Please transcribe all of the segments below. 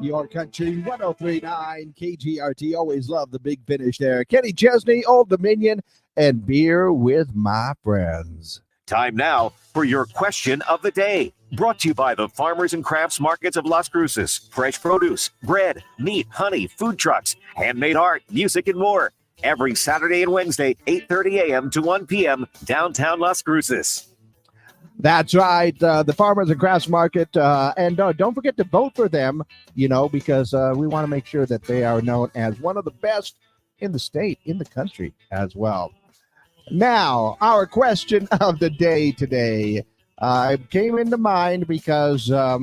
Your country 1039 KGRT. Always love the big finish there. Kenny Chesney, Old Dominion, and beer with my friends. Time now for your question of the day. Brought to you by the Farmers and Crafts Markets of Las Cruces. Fresh produce, bread, meat, honey, food trucks, handmade art, music, and more. Every Saturday and Wednesday, 8:30 a.m. to 1 p.m. downtown Las Cruces. That's right. The Farmers and Crafts Market. And don't forget to vote for them, because we want to make sure that they are known as one of the best in the state, in the country as well. Now, our question of the day today came into mind because, I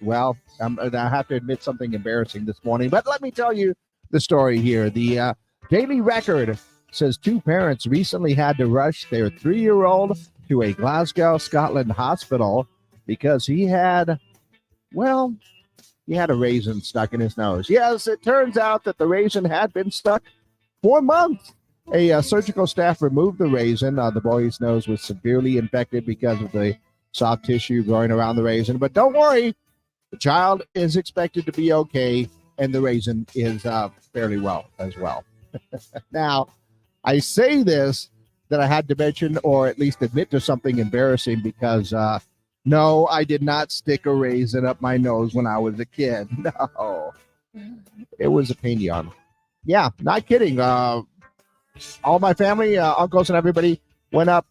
have to admit something embarrassing this morning. But let me tell you the story here. The Daily Record says two parents recently had to rush their 3-year-old to a Glasgow, Scotland hospital because he had a raisin stuck in his nose. Yes, it turns out that the raisin had been stuck for months. A surgical staff removed the raisin. The boy's nose was severely infected because of the soft tissue growing around the raisin. But don't worry, the child is expected to be okay, and the raisin is fairly well as well. Now, I say this that I had to mention or at least admit to something embarrassing because, no, I did not stick a raisin up my nose when I was a kid. No, it was a pinion. Yeah, not kidding. All my family, uncles and everybody went up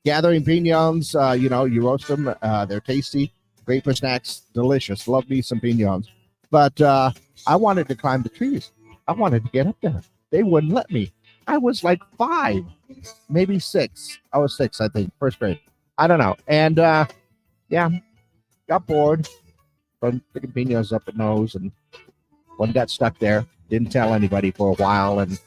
gathering piñons. You roast them. They're tasty, great for snacks, delicious. Love me some piñons. But I wanted to climb the trees. I wanted to get up there. They wouldn't let me. I was like 5, maybe 6. I was 6, I think, first grade. I don't know. And, got bored from picking piñons up the nose, and one got stuck there. Didn't tell anybody for a while, and,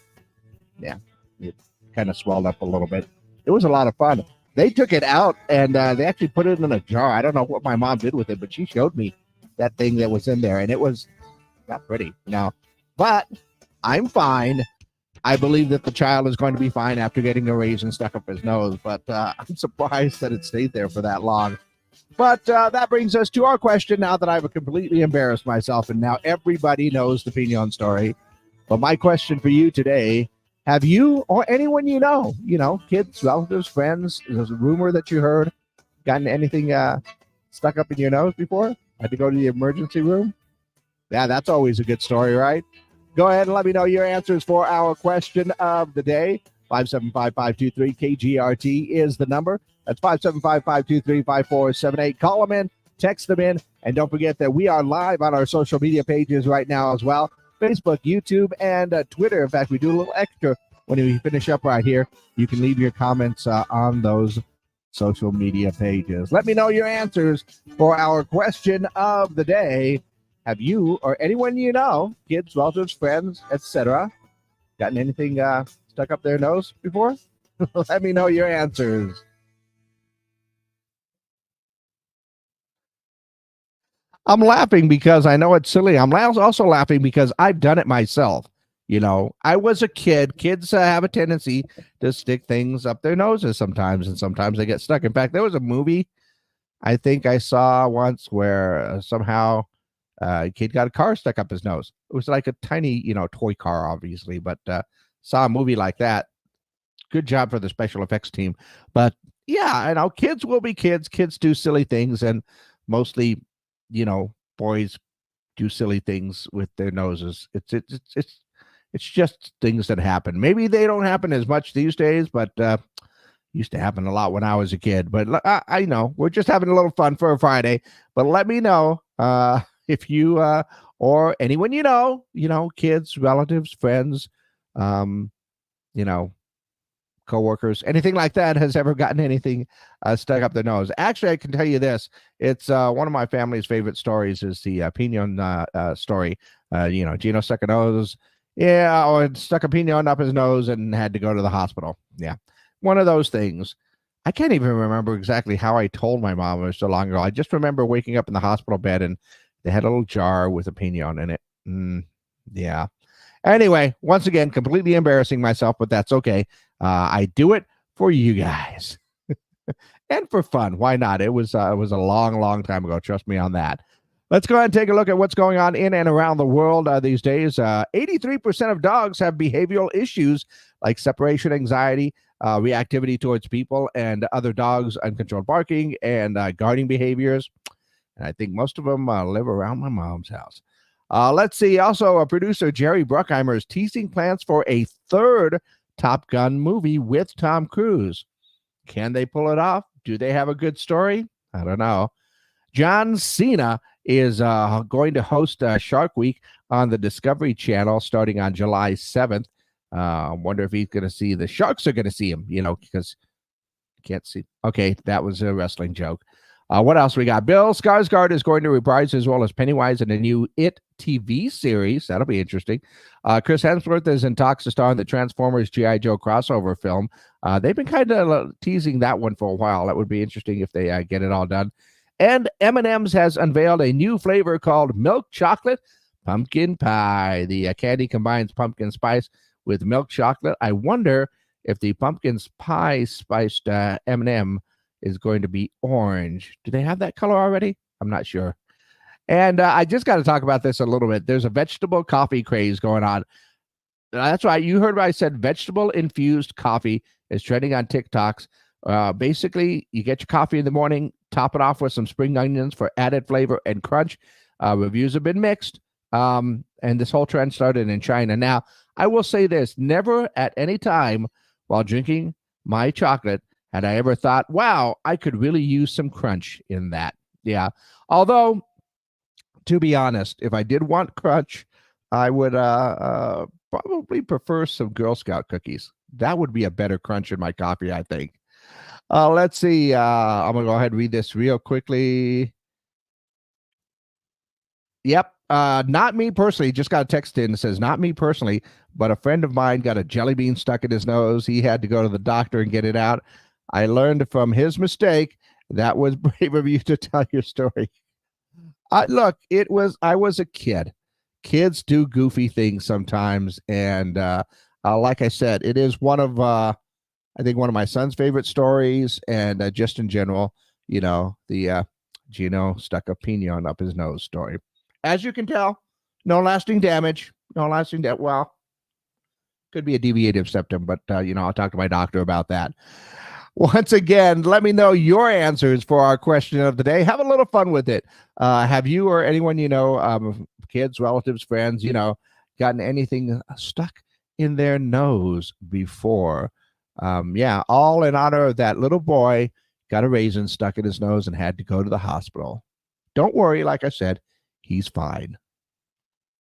it kind of swelled up a little bit. It was a lot of fun. They took it out, and they actually put it in a jar. I don't know what my mom did with it, but she showed me that thing that was in there, and it was not pretty. But I'm fine. I believe that the child is going to be fine after getting a raisin stuck up his nose, but I'm surprised that it stayed there for that long. But that brings us to our question now that I've completely embarrassed myself, and now everybody knows the Pinion story. But my question for you today, have you or anyone kids, relatives, friends, there's a rumor that you heard, gotten anything stuck up in your nose before? Had to go to the emergency room? Yeah, that's always a good story, right? Go ahead and let me know your answers for our question of the day. 575-523-KGRT is the number. That's 575-523-5478. Call them in, text them in, and don't forget that we are live on our social media pages right now as well. Facebook, YouTube, and Twitter. In fact, we do a little extra when we finish up right here. You can leave your comments on those social media pages. Let me know your answers for our question of the day. Have you or anyone you know, kids, relatives, friends, etc., gotten anything stuck up their nose before? Let me know your answers. I'm laughing because I know it's silly. I'm also laughing because I've done it myself. I was a kid. Kids have a tendency to stick things up their noses sometimes, and sometimes they get stuck. In fact, there was a movie I think I saw once where somehow a kid got a car stuck up his nose. It was like a tiny, toy car, obviously, but saw a movie like that. Good job for the special effects team. But yeah, kids will be kids. Kids do silly things, and mostly, boys do silly things with their noses. It's just things that happen. Maybe they don't happen as much these days, but used to happen a lot when I was a kid. But I know we're just having a little fun for a Friday. But let me know if you or anyone kids, relatives, friends, coworkers, anything like that has ever gotten anything stuck up their nose. Actually, I can tell you this. It's one of my family's favorite stories is the Pinion story. Gino stuck a nose. Yeah, or stuck a Pinion up his nose and had to go to the hospital. Yeah, one of those things. I can't even remember exactly how I told my mom. It was so long ago. I just remember waking up in the hospital bed and they had a little jar with a Pinion in it. Yeah. Anyway, once again, completely embarrassing myself, but that's okay. I do it for you guys and for fun. Why not? It was a long, long time ago. Trust me on that. Let's go ahead and take a look at what's going on in and around the world these days. 83% of dogs have behavioral issues like separation anxiety, reactivity towards people and other dogs, uncontrolled barking, and guarding behaviors. And I think most of them live around my mom's house. Let's see. Also, producer Jerry Bruckheimer is teasing plans for a third Top Gun movie with Tom Cruise. Can they pull it off? Do they have a good story? I don't know. John Cena is going to host Shark Week on the Discovery Channel starting on July 7th. I wonder if he's going to see the sharks are going to see him, because you can't see. Okay, that was a wrestling joke. What else we got? Bill Skarsgård is going to reprise as well as Pennywise in a new It TV series. That'll be interesting. Chris Hemsworth is in talks to star in the Transformers G.I. Joe crossover film. They've been kind of teasing that one for a while. That would be interesting if they get it all done. And M&M's has unveiled a new flavor called Milk Chocolate Pumpkin Pie. The candy combines pumpkin spice with milk chocolate. I wonder if the pumpkin pie spiced M&M is going to be orange. Do they have that color already? I'm not sure. And I just got to talk about this a little bit. There's a vegetable coffee craze going on. That's right. You heard what I said. Vegetable infused coffee is trending on TikToks. Basically, you get your coffee in the morning, top it off with some spring onions for added flavor and crunch. Reviews have been mixed. And this whole trend started in China. Now, I will say this. Never at any time while drinking my chocolate had I ever thought, wow, I could really use some crunch in that. Yeah. Although, to be honest, if I did want crunch, I would probably prefer some Girl Scout cookies. That would be a better crunch in my coffee, I think. Let's see. I'm going to go ahead and read this real quickly. Yep. Not me personally. Just got a text in that says, not me personally, but a friend of mine got a jelly bean stuck in his nose. He had to go to the doctor and get it out. I learned from his mistake. That was brave of you to tell your story. Look, I was a kid. Kids do goofy things sometimes. And like I said, it is one of, I think one of my son's favorite stories. And just in general, the Gino stuck a pinon up his nose story. As you can tell, no lasting damage. Well, could be a deviative septum, but, I'll talk to my doctor about that. Once again, let me know your answers for our question of the day. Have a little fun with it. Have you or anyone kids, relatives, friends, gotten anything stuck in their nose before? All in honor of that little boy got a raisin stuck in his nose and had to go to the hospital. Don't worry, like I said, he's fine.